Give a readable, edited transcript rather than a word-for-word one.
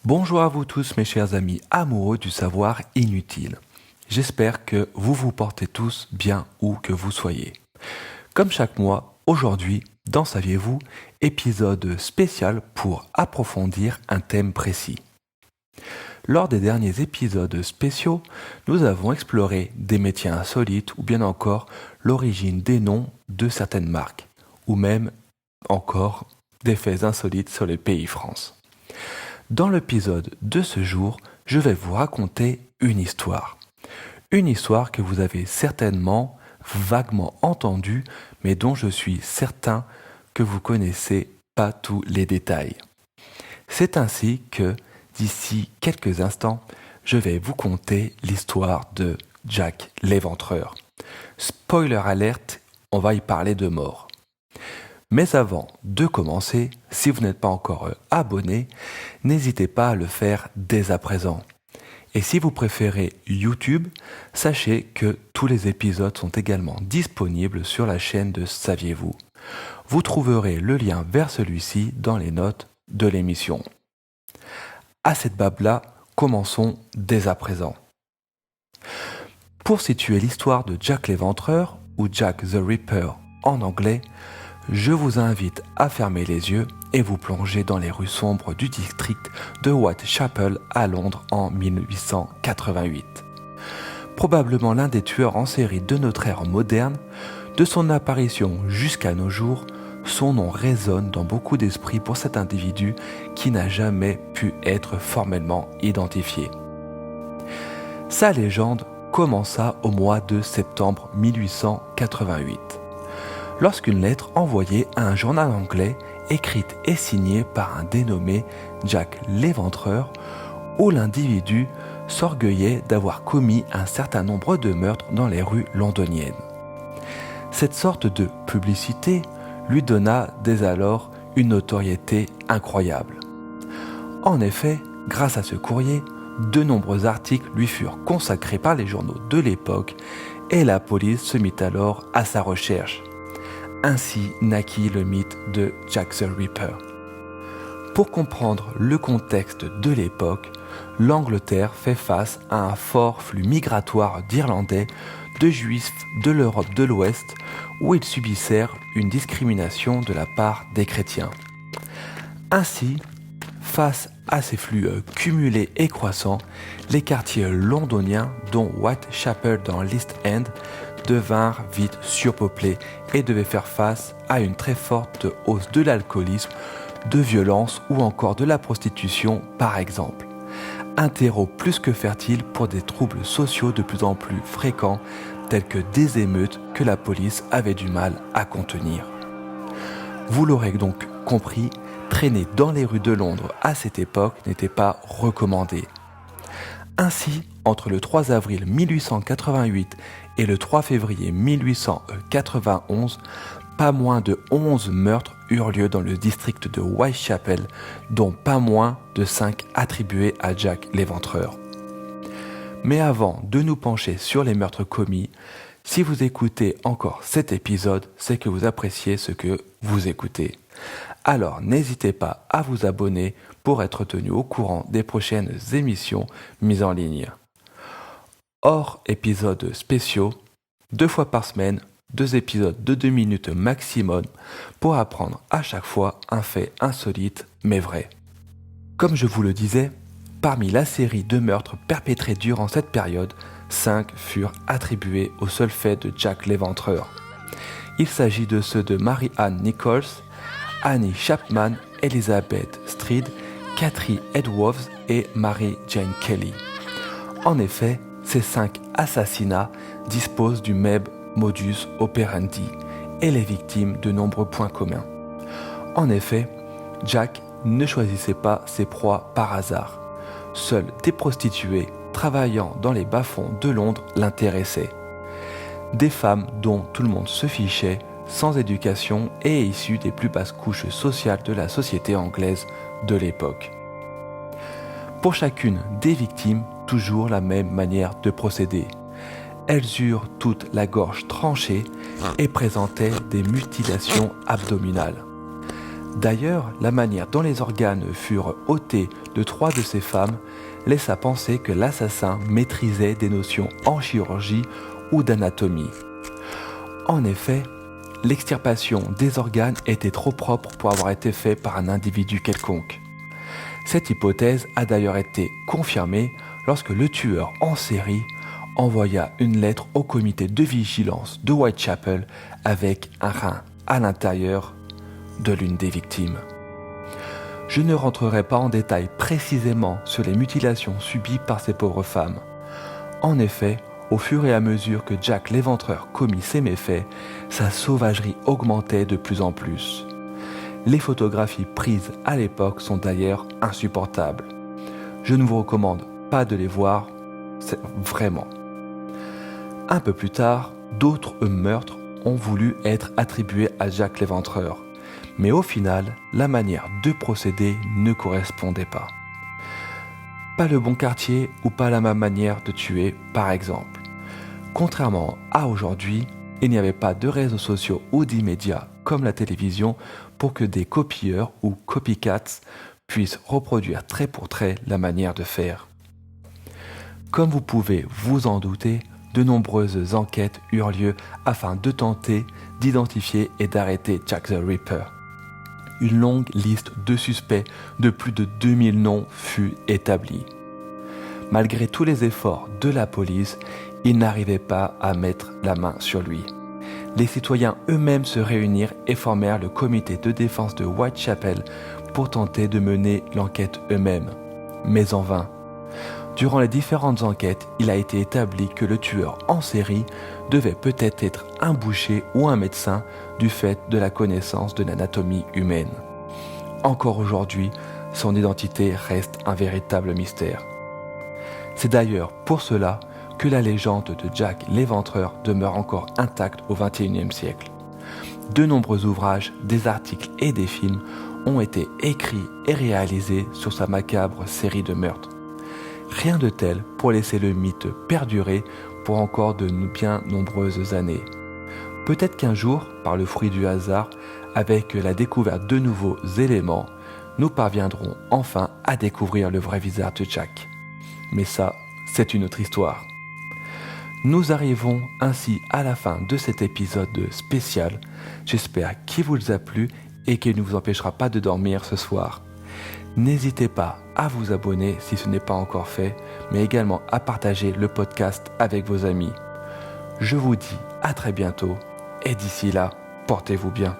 Bonjour à vous tous mes chers amis amoureux du savoir inutile. J'espère que vous vous portez tous bien où que vous soyez. Comme chaque mois, aujourd'hui, dans Saviez-vous, épisode spécial pour approfondir un thème précis. Lors des derniers épisodes spéciaux, nous avons exploré des métiers insolites ou bien encore l'origine des noms de certaines marques, ou même encore des faits insolites sur le pays France. Dans l'épisode de ce jour, je vais vous raconter une histoire. Une histoire que vous avez certainement vaguement entendue, mais dont je suis certain que vous connaissez pas tous les détails. C'est ainsi que, d'ici quelques instants, je vais vous conter l'histoire de Jack l'Éventreur. Spoiler alerte, on va y parler de mort. Mais avant de commencer, si vous n'êtes pas encore abonné, n'hésitez pas à le faire dès à présent. Et si vous préférez YouTube, sachez que tous les épisodes sont également disponibles sur la chaîne de Saviez-vous. Vous trouverez le lien vers celui-ci dans les notes de l'émission. À cette bab-là, commençons dès à présent. Pour situer l'histoire de Jack l'Éventreur, ou Jack the Ripper en anglais, je vous invite à fermer les yeux et vous plonger dans les rues sombres du district de Whitechapel à Londres en 1888. Probablement l'un des tueurs en série de notre ère moderne, de son apparition jusqu'à nos jours, son nom résonne dans beaucoup d'esprits pour cet individu qui n'a jamais pu être formellement identifié. Sa légende commença au mois de septembre 1888. Lorsqu'une lettre envoyée à un journal anglais, écrite et signée par un dénommé Jack l'Éventreur, où l'individu s'orgueillait d'avoir commis un certain nombre de meurtres dans les rues londoniennes. Cette sorte de publicité lui donna dès alors une notoriété incroyable. En effet, grâce à ce courrier, de nombreux articles lui furent consacrés par les journaux de l'époque et la police se mit alors à sa recherche. Ainsi naquit le mythe de Jack the Ripper. Pour comprendre le contexte de l'époque, l'Angleterre fait face à un fort flux migratoire d'Irlandais, de Juifs de l'Europe de l'Ouest, où ils subissèrent une discrimination de la part des chrétiens. Ainsi, face à ces flux cumulés et croissants, les quartiers londoniens, dont Whitechapel dans l'East End, devinrent vite surpeuplés et devaient faire face à une très forte hausse de l'alcoolisme, de violence ou encore de la prostitution par exemple. Un terreau plus que fertile pour des troubles sociaux de plus en plus fréquents tels que des émeutes que la police avait du mal à contenir. Vous l'aurez donc compris, traîner dans les rues de Londres à cette époque n'était pas recommandé. Ainsi, entre le 3 avril 1888 et le 3 février 1891, pas moins de 11 meurtres eurent lieu dans le district de Whitechapel, dont pas moins de 5 attribués à Jack l'Éventreur. Mais avant de nous pencher sur les meurtres commis, si vous écoutez encore cet épisode, c'est que vous appréciez ce que vous écoutez. Alors n'hésitez pas à vous abonner pour être tenu au courant des prochaines émissions mises en ligne. Hors épisodes spéciaux, 2 fois par semaine, 2 épisodes de 2 minutes maximum pour apprendre à chaque fois un fait insolite mais vrai. Comme je vous le disais, parmi la série de meurtres perpétrés durant cette période, 5 furent attribués au seul fait de Jack l'Éventreur. Il s'agit de ceux de Mary Ann Nichols, Annie Chapman, Elizabeth Street, Catherine Edwards et Mary Jane Kelly. En effet, ces 5 assassinats disposent du même modus operandi et les victimes de nombreux points communs. En effet, Jack ne choisissait pas ses proies par hasard. Seules des prostituées travaillant dans les bas-fonds de Londres l'intéressaient. Des femmes dont tout le monde se fichait, sans éducation et issues des plus basses couches sociales de la société anglaise de l'époque. Pour chacune des victimes, toujours la même manière de procéder. Elles eurent toutes la gorge tranchée et présentaient des mutilations abdominales. D'ailleurs, la manière dont les organes furent ôtés de 3 de ces femmes laisse à penser que l'assassin maîtrisait des notions en chirurgie ou d'anatomie. En effet, l'extirpation des organes était trop propre pour avoir été faite par un individu quelconque. Cette hypothèse a d'ailleurs été confirmée lorsque le tueur en série envoya une lettre au comité de vigilance de Whitechapel avec un rein à l'intérieur de l'une des victimes. Je ne rentrerai pas en détail précisément sur les mutilations subies par ces pauvres femmes. En effet, au fur et à mesure que Jack l'Éventreur commit ses méfaits, sa sauvagerie augmentait de plus en plus. Les photographies prises à l'époque sont d'ailleurs insupportables. Je ne vous recommande pas de les voir, c'est vraiment. Un peu plus tard, d'autres meurtres ont voulu être attribués à Jack l'Éventreur, mais au final, la manière de procéder ne correspondait pas. Pas le bon quartier ou pas la même manière de tuer, par exemple. Contrairement à aujourd'hui, il n'y avait pas de réseaux sociaux ou d'immédiats comme la télévision pour que des copieurs ou copycats puissent reproduire trait pour trait la manière de faire. Comme vous pouvez vous en douter, de nombreuses enquêtes eurent lieu afin de tenter d'identifier et d'arrêter Jack the Ripper. Une longue liste de suspects de plus de 2000 noms fut établie. Malgré tous les efforts de la police, ils n'arrivaient pas à mettre la main sur lui. Les citoyens eux-mêmes se réunirent et formèrent le comité de défense de Whitechapel pour tenter de mener l'enquête eux-mêmes, mais en vain. Durant les différentes enquêtes, il a été établi que le tueur en série devait peut-être être un boucher ou un médecin du fait de la connaissance de l'anatomie humaine. Encore aujourd'hui, son identité reste un véritable mystère. C'est d'ailleurs pour cela que la légende de Jack l'Éventreur demeure encore intacte au XXIe siècle. De nombreux ouvrages, des articles et des films ont été écrits et réalisés sur sa macabre série de meurtres. Rien de tel pour laisser le mythe perdurer pour encore de bien nombreuses années. Peut-être qu'un jour, par le fruit du hasard, avec la découverte de nouveaux éléments, nous parviendrons enfin à découvrir le vrai visage de Jack. Mais ça, c'est une autre histoire. Nous arrivons ainsi à la fin de cet épisode spécial. J'espère qu'il vous a plu et qu'il ne vous empêchera pas de dormir ce soir. N'hésitez pas à vous abonner si ce n'est pas encore fait, mais également à partager le podcast avec vos amis. Je vous dis à très bientôt et d'ici là, portez-vous bien.